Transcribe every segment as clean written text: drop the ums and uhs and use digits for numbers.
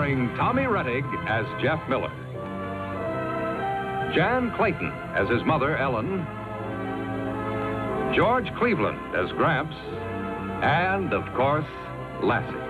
starring Tommy Rettig as Jeff Miller, Jan Clayton as his mother, Ellen, George Cleveland as Gramps, and, of course, Lassie.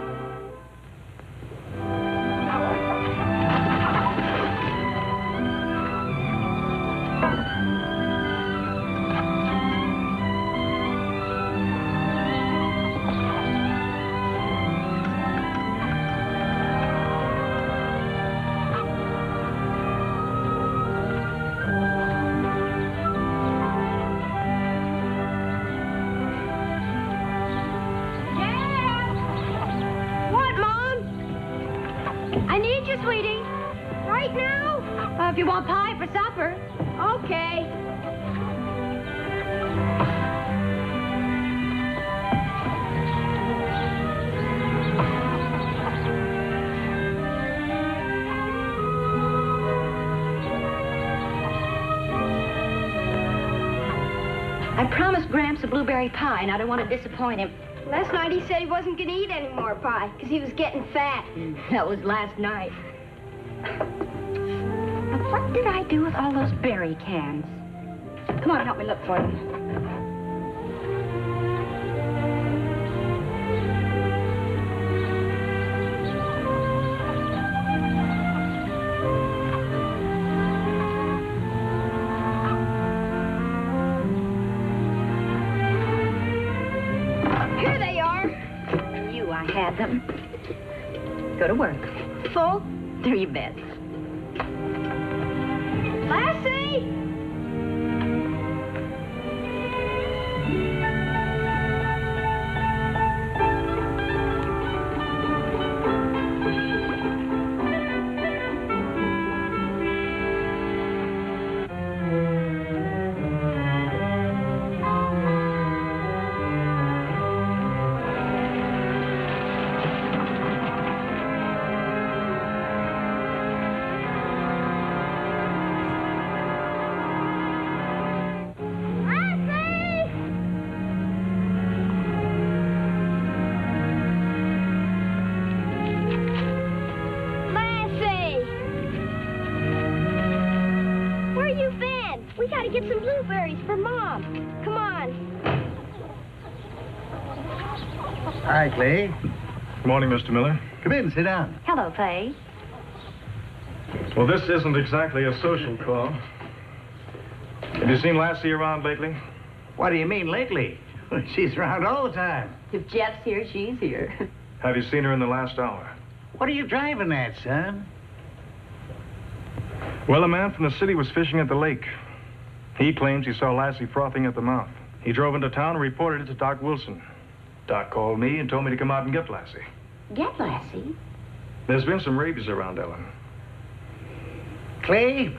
Sweetie. Right now? If you want pie for supper. Okay. I promised Gramps a blueberry pie, and I don't want to disappoint him. Last night he said he wasn't going to eat any more pie because he was getting fat. That was last night. Now, what did I do with all those berry cans? Come on, help me look for them. Here they are. I knew I had them. Go to work. Full? There you bet. Lassie! We gotta get some blueberries for Mom. Come on. Hi, Clay. Good morning, Mr. Miller. Come in, sit down. Hello, Clay. Well, this isn't exactly a social call. Have you seen Lassie around lately? What do you mean, lately? She's around all the time. If Jeff's here, she's here. Have you seen her in the last hour? What are you driving at, son? Well, a man from the city was fishing at the lake. He claims he saw Lassie frothing at the mouth. He drove into town and reported it to Doc Wilson. Doc called me and told me to come out and get Lassie. Get Lassie? There's been some rabies around, Ellen. Clay,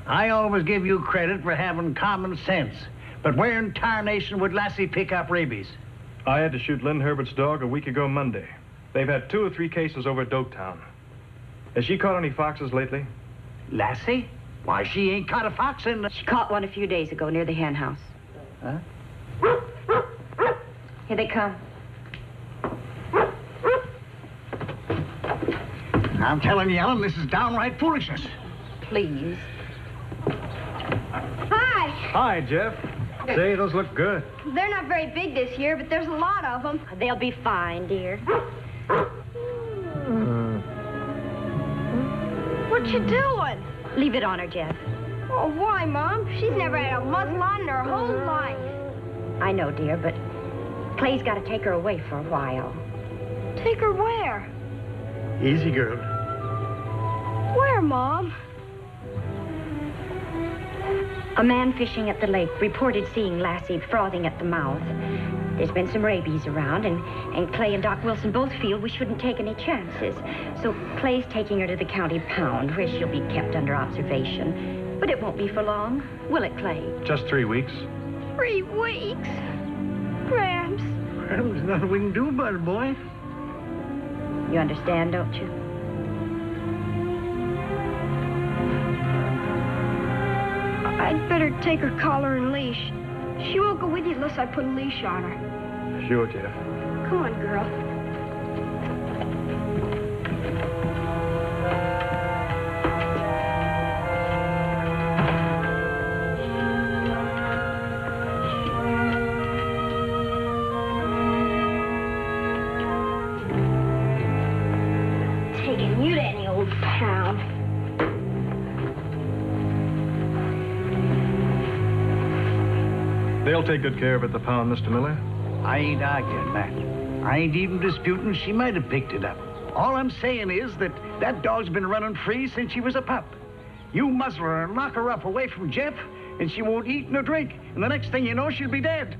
I always give you credit for having common sense. But where in tarnation would Lassie pick up rabies? I had to shoot Lynn Herbert's dog a week ago Monday. They've had 2 or 3 cases over at Doketown. Has she caught any foxes lately? Lassie? Why, she ain't caught a fox in the... She caught one a few days ago near the hen house. Huh? Here they come. I'm telling you, Ellen, this is downright foolishness. Please. Hi. Hi, Jeff. Say, those look good. They're not very big this year, but there's a lot of them. They'll be fine, dear. What you doing? Leave it on her, Jeff. Oh, why, Mom? She's never had a muzzle on in her whole life. I know, dear, but Clay's got to take her away for a while. Take her where? Easy, girl. Where, Mom? A man fishing at the lake reported seeing Lassie frothing at the mouth. There's been some rabies around, and Clay and Doc Wilson both feel we shouldn't take any chances. So Clay's taking her to the county pound, where she'll be kept under observation. But it won't be for long, will it, Clay? Just 3 weeks. 3 weeks? Gramps. Well, there's nothing we can do about it, boy. You understand, don't you? I'd better take her collar and leash. She won't go with you unless I put a leash on her. Sure, Jeff. Come on, girl. They'll take good care of it at the pound, Mr. Miller. I ain't arguing, Matt. I ain't even disputing she might have picked it up. All I'm saying is that that dog's been running free since she was a pup. You muzzle her and lock her up away from Jeff, and she won't eat nor drink. And the next thing you know, she'll be dead.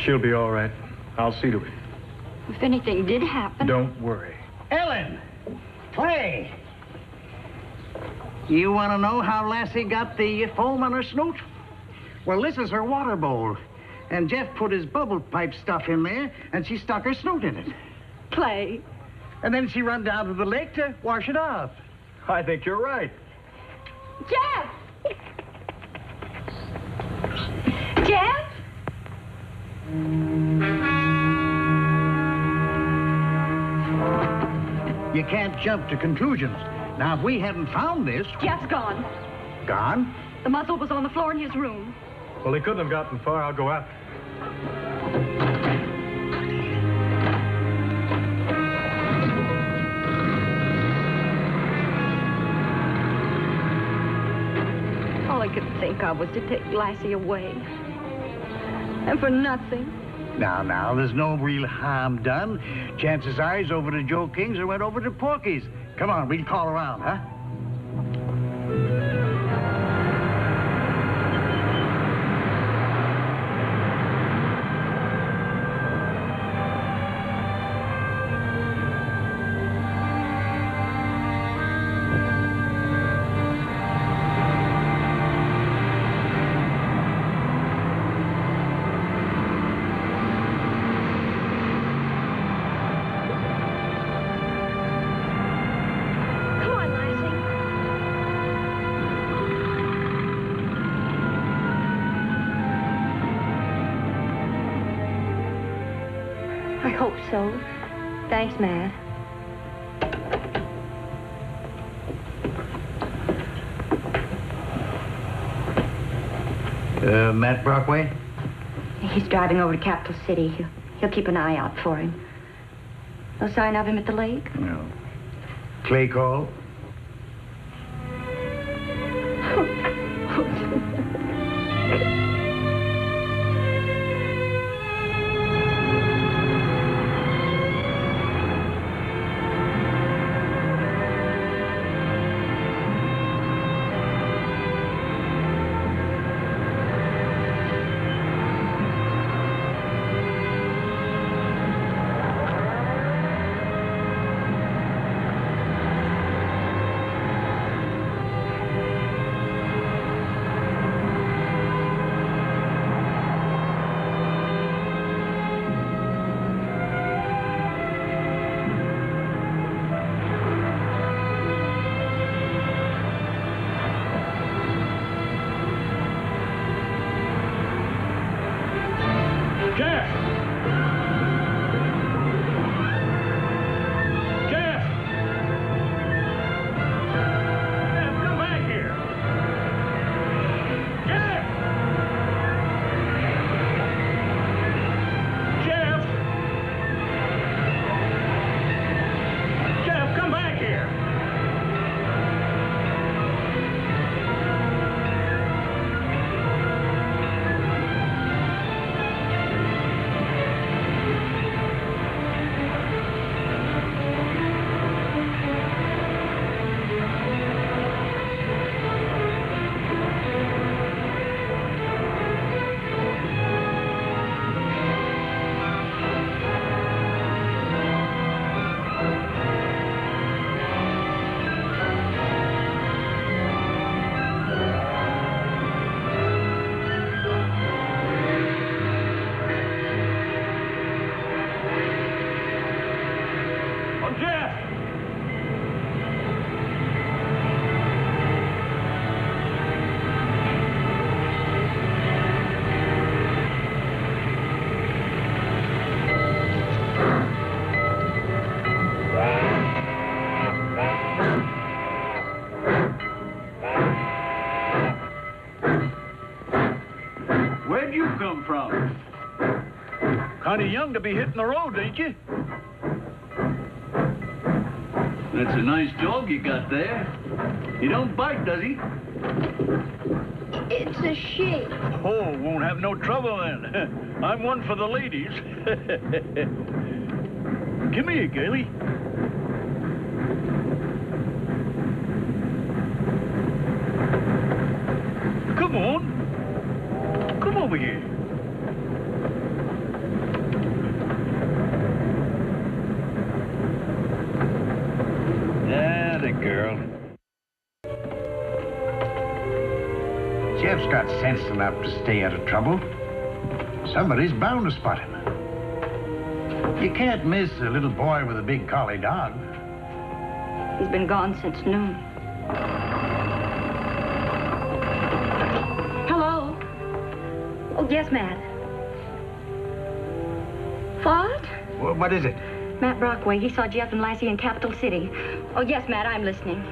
She'll be all right. I'll see to it. If anything did happen... Don't worry. Ellen! Clay! You want to know how Lassie got the foam on her snoot? Well, this is her water bowl. And Jeff put his bubble pipe stuff in there, and she stuck her snoot in it. Clay. And then she run down to the lake to wash it off. I think you're right. Jeff! Jeff? You can't jump to conclusions. Now, if we hadn't found this... Jeff's gone. Gone? The muzzle was on the floor in his room. Well, he couldn't have gotten far. I'll go after. All I could think of was to take Lassie away. And for nothing. Now, there's no real harm done. Chances are he's over to Joe King's or went over to Porky's. Come on, we'll call around, huh? I hope so. Thanks, Matt. Matt Brockway? He's driving over to Capital City. He'll keep an eye out for him. No sign of him at the lake? No. Clay call? Where'd you come from? Kind of young to be hitting the road, ain't you? That's a nice dog you got there. He don't bite, does he? It's a she. Oh, won't have no trouble then. I'm one for the ladies. Come here, girlie. Come on. Come over here. Atta girl. Jeff's got sense enough to stay out of trouble. Somebody's bound to spot him. You can't miss a little boy with a big collie dog. He's been gone since noon. Hello? Oh, yes, Matt. What? Well, what is it? Matt Brockway. He saw Jeff and Lassie in Capital City. Oh, yes, Matt, I'm listening.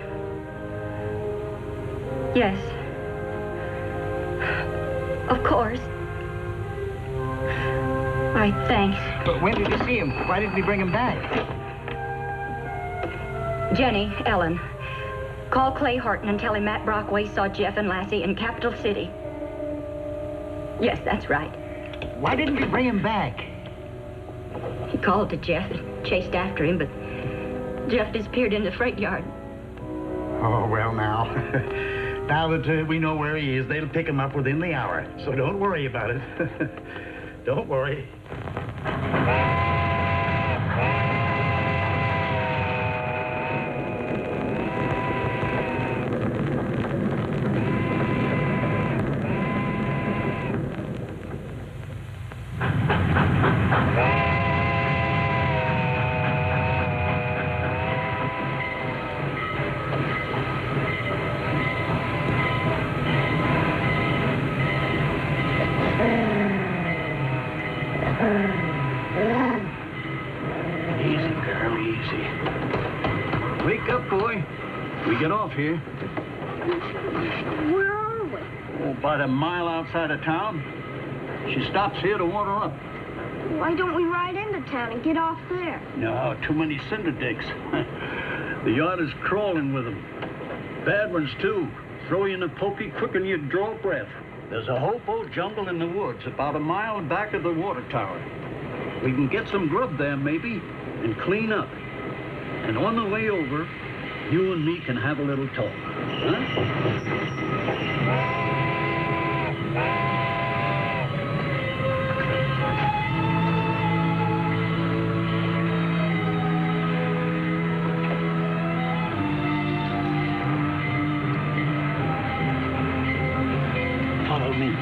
Yes. Of course. All right, thanks. But when did you see him? Why didn't he bring him back? Jenny, Ellen, call Clay Horton and tell him Matt Brockway saw Jeff and Lassie in Capital City. Yes, that's right. Why didn't you bring him back? He called to Jeff and chased after him, but Jeff disappeared in the freight yard. Oh, well, now. Now that we know where he is, they'll pick him up within the hour. So don't worry about it. Don't worry. Easy, girl, easy. Wake up, boy. We get off here. Where are we? Oh, about a mile outside of town. She stops here to water up. Why don't we ride into town and get off there? No, too many cinder dicks. The yard is crawling with them. Bad ones, too. Throw you in a pokey quicker you'd draw breath. There's a hobo jungle in the woods about a mile back of the water tower. We can get some grub there, maybe, and clean up. And on the way over, you and me can have a little talk. Huh? Follow me.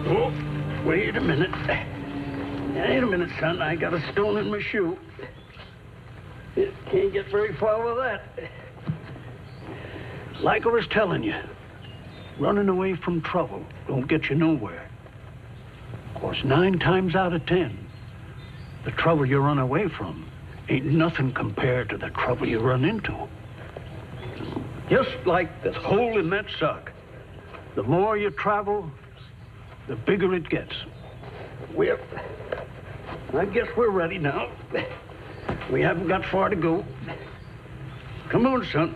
Oh, wait a minute. Wait a minute, son. I got a stone in my shoe. Can't get very far with that. Like I was telling you, running away from trouble don't get you nowhere. Of course, 9 times out of 10, the trouble you run away from ain't nothing compared to the trouble you run into. Just like the hole in that sock. The more you travel, the bigger it gets. Well, I guess we're ready now. We haven't got far to go. Come on, son.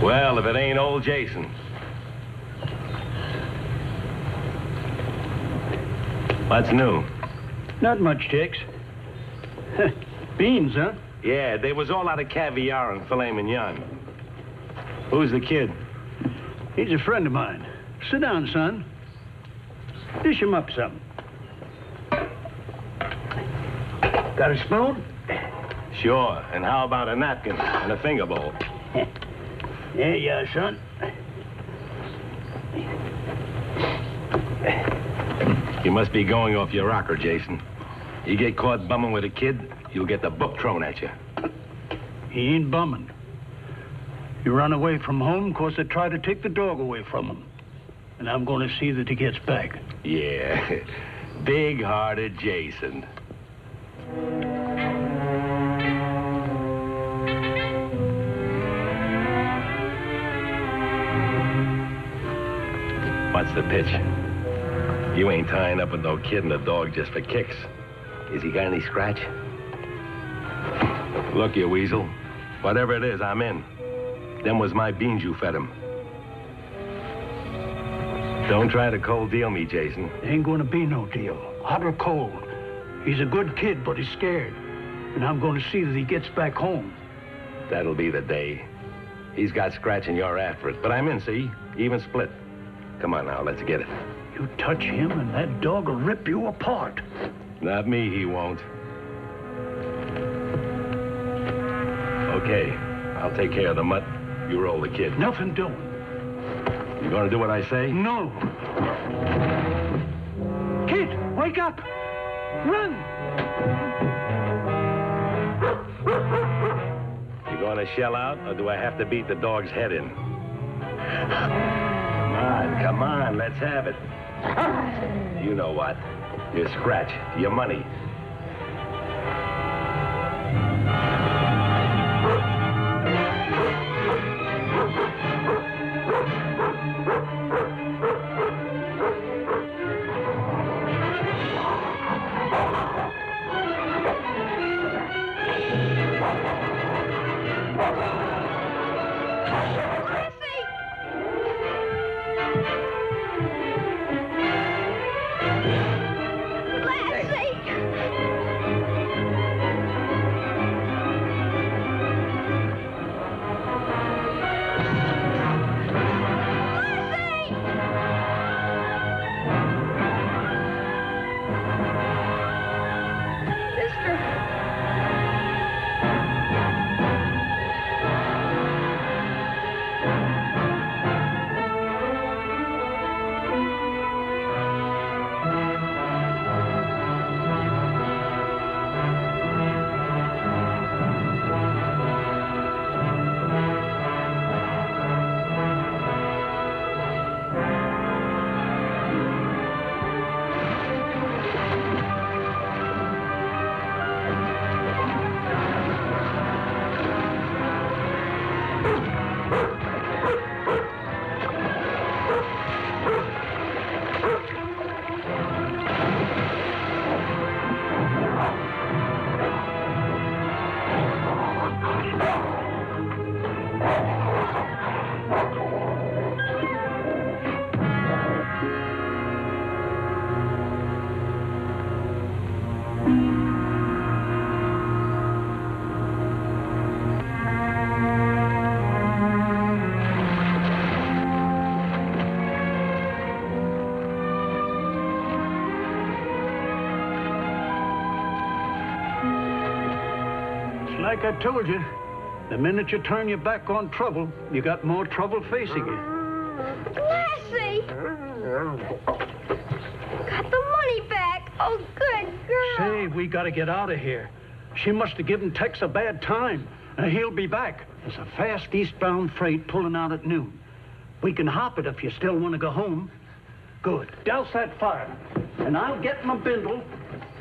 Well, if it ain't old Jason. What's new? Not much, Tex. Beans, huh? Yeah, they was all out of caviar and filet mignon. Who's the kid? He's a friend of mine. Sit down, son. Dish him up something. Got a spoon? Sure. And how about a napkin and a finger bowl? There you are, son. You must be going off your rocker, Jason. You get caught bumming with a kid, you'll get the book thrown at you. He ain't bumming. You run away from home because they try to take the dog away from him. And I'm going to see that he gets back. Yeah. Big-hearted Jason. What's the pitch? You ain't tying up with no kid and a dog just for kicks. Is he got any scratch? Look, you weasel. Whatever it is, I'm in. Them was my beans you fed him. Don't try to cold deal me, Jason. There ain't gonna be no deal, hot or cold. He's a good kid, but he's scared. And I'm gonna see that he gets back home. That'll be the day. He's got scratch and you're after it. But I'm in, see? Even split. Come on now, let's get it. You touch him and that dog will rip you apart. Not me, he won't. Okay, I'll take care of the mutt. You roll the kid. Nothing doing. You gonna do what I say? No. Kid, wake up! Run! You gonna shell out, or do I have to beat the dog's head in? Come on, let's have it. You know what? Your scratch, your money. Like I told you, the minute you turn your back on trouble, you got more trouble facing you. Lassie! Got the money back. Oh, good girl. Say, we gotta get out of here. She must have given Tex a bad time. He'll be back. There's a fast eastbound freight pulling out at noon. We can hop it if you still want to go home. Good. Douse that fire. And I'll get my bindle,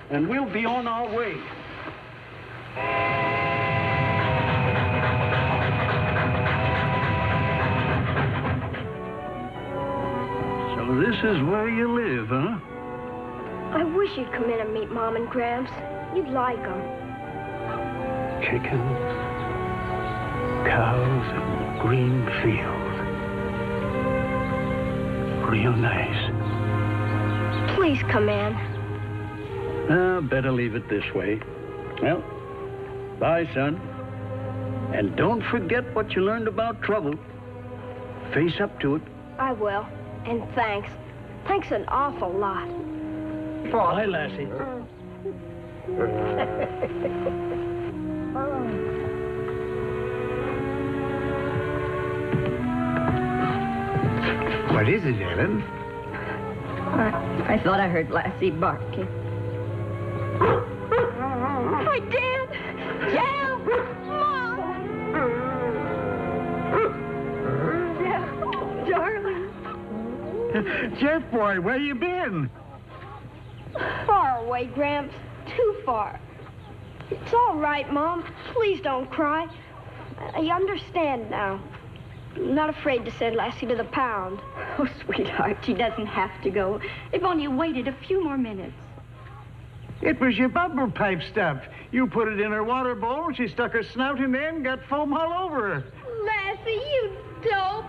and we'll be on our way. So this is where you live, huh? I wish you'd come in and meet Mom and Gramps. You'd like them. Chickens, cows, and green fields. Real nice. Please come in. Better leave it this way. Well, bye, son. And don't forget what you learned about trouble. Face up to it. I will. And thanks. Thanks an awful lot. Bye, Lassie. What is it, Ellen? I thought I heard Lassie barking. I did. Jeff! Mom! Jeff, darling. Jeff, boy, where you been? Far away, Gramps. Too far. It's all right, Mom. Please don't cry. I understand now. I'm not afraid to send Lassie to the pound. Oh, sweetheart, she doesn't have to go. If only you waited a few more minutes. It was your bubble pipe stuff. You put it in her water bowl, she stuck her snout in there and got foam all over her. Lassie, you dope.